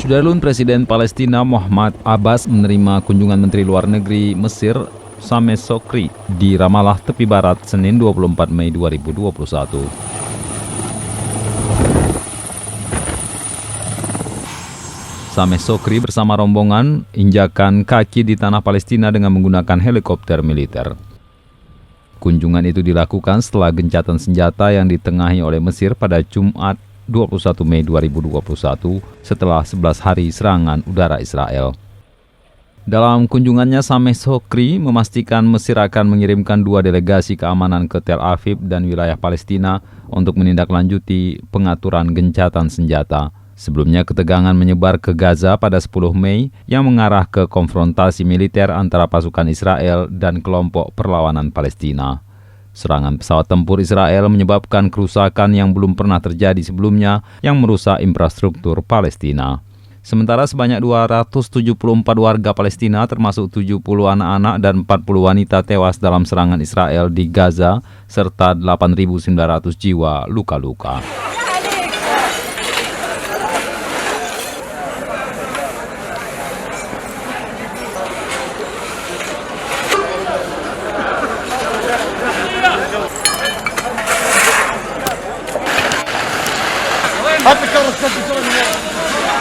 Sudarlun, Presiden Palestina Mahmoud Abbas menerima kunjungan Menteri Luar Negeri Mesir Sameh Shoukry di Ramallah, tepi barat, Senin 24 Mei 2021. Sameh Shoukry bersama rombongan injakan kaki di tanah Palestina dengan menggunakan helikopter militer. Kunjungan itu dilakukan setelah gencatan senjata yang ditengahi oleh Mesir pada Jumat 21 Mei 2021 setelah 11 hari serangan udara Israel. Dalam kunjungannya, Sameh Shoukry memastikan Mesir akan mengirimkan 2 delegasi keamanan ke Tel Aviv dan wilayah Palestina untuk menindaklanjuti pengaturan gencatan senjata. Sebelumnya, ketegangan menyebar ke Gaza pada 10 Mei yang mengarah ke konfrontasi militer antara pasukan Israel dan kelompok perlawanan Palestina. Serangan pesawat tempur Israel menyebabkan kerusakan yang belum pernah terjadi sebelumnya yang merusak infrastruktur Palestina. Sementara sebanyak 274 warga Palestina termasuk 70 anak-anak dan 40 wanita tewas dalam serangan Israel di Gaza serta 8.900 jiwa luka-luka. هات الكرة